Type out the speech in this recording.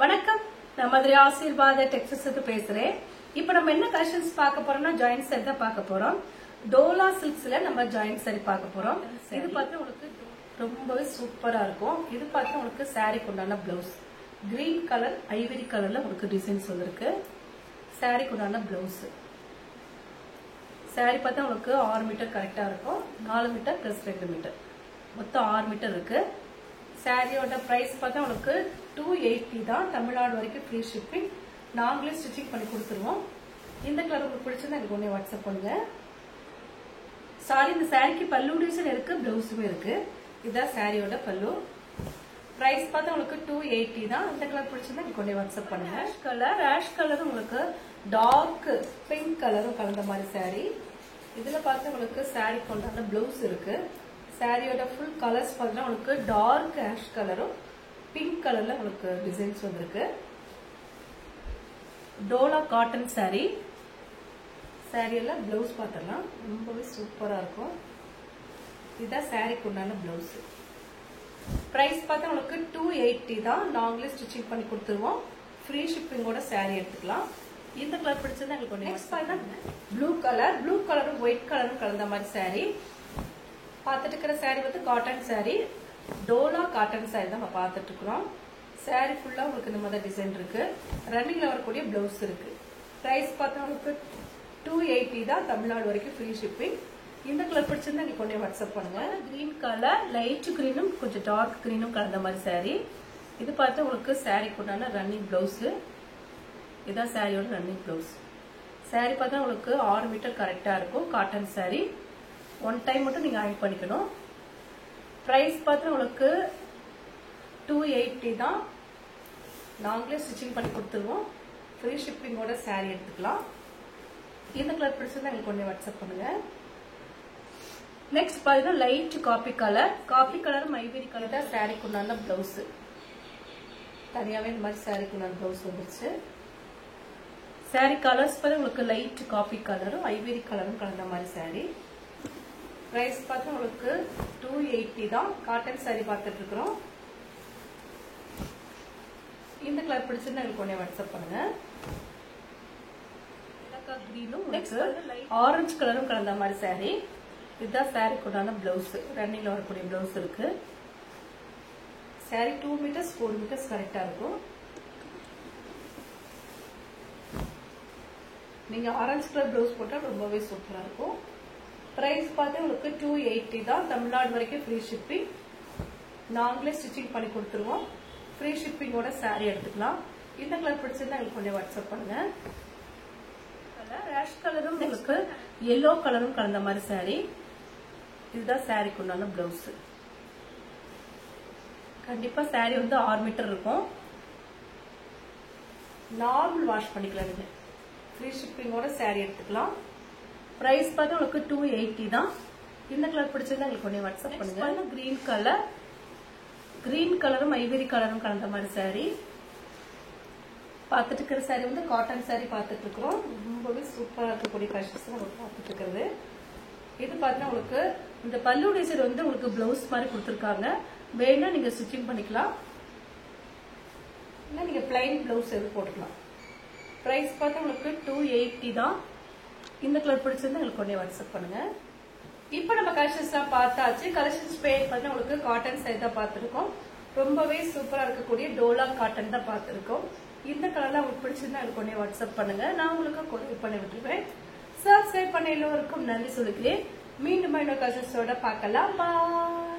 வணக்கம், நான் மதுரை ஆசீர்வாத டெக்ஸ்டைல்ஸ் பேசுறேன். இப்போ நம்ம என்ன கலெக்ஷன்ஸ் பார்க்க போறோம்னா ஜாயிண்ட் சாரி தான் பார்க்க போறோம். டோலா சில்க்ஸ்ல நம்ம ஜாயிண்ட் சாரி பார்க்க போறோம். இது பார்த்து உங்களுக்கு ரொம்பவே சூப்பரா இருக்கும். இது பார்த்து உங்களுக்கு சாரிக்கு உண்டான பிளவுஸ் கிரீன் கலர் ஐவரி கலர்ல உங்களுக்கு டிசைன்ஸ் வந்திருக்கு. சாரிக்கு உண்டான பிளவுஸ் சாரி பார்த்தா உங்களுக்கு 6 மீட்டர் கரெக்டா இருக்கும். 4 மீட்டர் பிளஸ் 2 மீட்டர் மொத்தம் 6 மீட்டர் இருக்கு. சாரியோட பிரைஸ் பார்த்தா உங்களுக்கு 280 தான். தமிழ்நாடு வரைக்கும் ஃப்ரீ ஷிப்பிங். நாங்களே ஸ்டிச்சிங் பண்ணி கொடுத்துருவோம். இந்த கலர் உங்களுக்கு பிடிச்சதா எனக்கு ஒண்ணே வாட்ஸ்அப் பண்ணுங்க. சாரி, இந்த சாரிக்கு பல்லு டிசைன் இருக்கு, பிளவுஸுமே இருக்கு. இதுதான் சாரியோட பல்லு. பிரைஸ் பார்த்தா உங்களுக்கு 280 தான். இந்த கலர் பிடிச்சதா எனக்கு ஒண்ணே வாட்ஸ்அப் பண்ணுங்க. ஆஷ் கலர் உங்களுக்கு டார்க் பிங்க் கலரும் கலந்த மாதிரி சாரி. இதுல பார்த்து உங்களுக்கு சாரி கொண்டாட பிளவுஸ் இருக்கு. சாரியோட ஃபுல் கலர்ஸ் பார்த்தா உங்களுக்கு டார்க் ஆஷ் கலரும் பிங்க் கலர்ல உங்களுக்கு டிசைன்ஸ் வந்திருக்கு. டோலா காட்டன் சாரி. சாரியில பிளவுஸ் பார்த்தலாம் ரொம்பவே சூப்பரா இருக்கும். இதுதான் சாரிக்கு உண்டான பிளவுஸ். பிரைஸ் பார்த்தா உங்களுக்கு 280 தான். நாங்களே ஸ்டிச்சிங் பண்ணி கொடுத்துருவோம். ஃப்ரீ ஷிப்பிங்கோட சாரி எடுத்துக்கலாம். இந்த கலர் பிடிச்சது எங்களுக்கு நெக்ஸ்ட் பார்த்தா ப்ளூ கலரும் ஒயிட் கலரும் கலந்த மாதிரி சாரி. பார்த்துட்டு இருக்கிற சாரி வந்து cotton sorry. Dola cotton sorry தான் நம்ம பார்த்துட்டு இருக்கிறோம். சாரி ஃபுல்லா உங்களுக்கு இந்த மாதிரி டிசைன் இருக்கு. ரன்னிங்ல வரக்கூடிய பிளவுஸ் இருக்கு. பிரைஸ் பார்த்தா உங்களுக்கு 280 தான். தமிழ்நாடு வரைக்கும் ஃப்ரீ ஷிப்பிங். இந்த கலர் பிடிச்சிருந்தா நீங்க கொண்டே வாட்ஸ்அப் பண்ணுங்க. கிரீன் கலர் லைட் கிரீனும் கொஞ்சம் டார்க் கிரீனும் கலந்த மாதிரி சாரி. இது பார்த்து உங்களுக்கு சாரிக்கு உண்டான ரன்னிங் பிளவுஸ். இதான் சாரியோட ரன்னிங் பிளவுஸ். சாரி பார்த்தா உங்களுக்கு 6 மீட்டர் கரெக்டா இருக்கும். Cotton sorry. 1 டைம் மட்டும் நீங்க அயர்ன் பண்ணிக்கணும். பிரைஸ் பார்த்து உங்களுக்கு 280 தான். நாங்களே ஸ்டிச்சிங் பண்ணி கொடுத்துருவோம். ஃப்ரீ ஷிப்பிங்கோட சாரி எடுத்துக்கலாம். இந்த கலர் பிடிச்சதா எனக்கு ஒண்ணே வாட்ஸ்அப் பண்ணுங்க. நெக்ஸ்ட் பாத்தீங்கன்னா light coffee colour Ivory colour தான் சாரிக்கு உண்டான பிளவுஸ். தனியாவே இந்த மாதிரி சாரிக்கு உண்டான பிளவுஸ் வந்துருச்சு. சாரி கலர்ஸ் பார்த்து உங்களுக்கு லைட் காபி கலரும் ஐவரி கலரும் கலந்த மாதிரி சாரி. பிரைஸ் பார்த்து உங்களுக்கு 280 தான். காட்டன் சாரி பார்த்துட்டு இருக்கிறோம். இந்த கலர் பிடிச்சிருந்தா எனக்கு ஒண்ணே வாட்ஸ்அப் பண்ணுங்க. ஆரஞ்சு கலரும் கலந்த மாதிரி சாரி. இதுதான் சாரிக்கு உண்டான பிளவுஸ். ரன்னிங்ல வரக்கூடிய பிளவுஸ் இருக்கு. சாரி 2 மீட்டர்ஸ் 4 மீட்டர்ஸ் கரெக்டா இருக்கும். நீங்க ஆரஞ்சு கலர் பிளவுஸ் போட்டா ரொம்பவே சூப்பரா இருக்கும். பிரைஸ் பார்த்து உங்களுக்கு 280 தான். தமிழ்நாடு வரைக்கும் ஃப்ரீ ஷிப்பிங். நாங்களே ஸ்டிச்சிங் பண்ணி கொடுத்துருவோம். ஃப்ரீ ஷிப்பிங்கோட சாரி எடுத்துக்கலாம். இந்த கலர் பிடிச்சிருந்தா எனக்கு கொஞ்சம் வாட்ஸ்அப் பண்ணுங்க. ஆஷ் கலரும் உங்களுக்கு எல்லோ கலரும் கலந்த மாதிரி சாரி. இதுதான் சாரிக்கு உண்டான பிளவுஸ். கண்டிப்பா சாரி வந்து 6 மீட்டர் இருக்கும். நார்மல் வாஷ் பண்ணிக்கலாம். நீங்க ஃப்ரீ ஷிப்பிங்கோட சாரி எடுத்துக்கலாம். பிரைஸ் பார்த்தா உங்களுக்கு 280 தான். இந்த கலர் பிடிச்சிருந்தா உங்களுக்கு ஒண்ணே வாட்ஸ்அப் பண்ணுங்க. கிரீன் கலரும் ஐவரி கலரும் கலந்த மாதிரி சாரி. பார்த்துட்டு இருக்கிற சாரி வந்து காட்டன் சாரி பார்த்துட்டு இருக்கிறோம். ரொம்பவே சூப்பரா இருக்கக்கூடிய கலெக்ஷன்ஸ் நம்ம பார்த்துட்டு இருக்கிறது. இது பார்த்தீங்கன்னா உங்களுக்கு இந்த பல்லு டிசைன் வந்து உங்களுக்கு பிளவுஸ் மாதிரி கொடுத்துருக்காங்க. வேணா நீங்க ஸ்டிச்சிங் பண்ணிக்கலாம். இல்ல நீங்க பிளைன் பிளவுஸ் எது போட்டுக்கலாம். பிரைஸ் பார்த்தா உங்களுக்கு 280 தான். இந்த கலர் பிடிச்சிருந்தா உங்களுக்கு ஒண்ணே வாட்ஸ்அப் பண்ணுங்க. இப்போ நம்ம கலெக்ஷன்ஸ் எல்லாம் பார்த்தாச்சு. கலெக்ஷன்ஸ் பேர் பார்த்தா உங்களுக்கு காட்டன் சாரி தான் பார்த்திருக்கோம். ரொம்பவே சூப்பரா இருக்கக்கூடிய டோலா காட்டன் தான் பார்த்திருக்கோம். இந்த கலர்ல உங்களுக்கு பிடிச்சிருந்தா எனக்கு ஒண்ணே வாட்ஸ்அப் பண்ணுங்க. நான் உங்களுக்கு கொரியர் பண்ணி விட்டுருவேன். சப்ஸ்கிரைப் பண்ண எல்லோருக்கும் நன்றி சொல்லுகிறேன். மீண்டும் இன்னொரு கலெக்ஷன்ஸோட பார்க்கலாம். பாய்.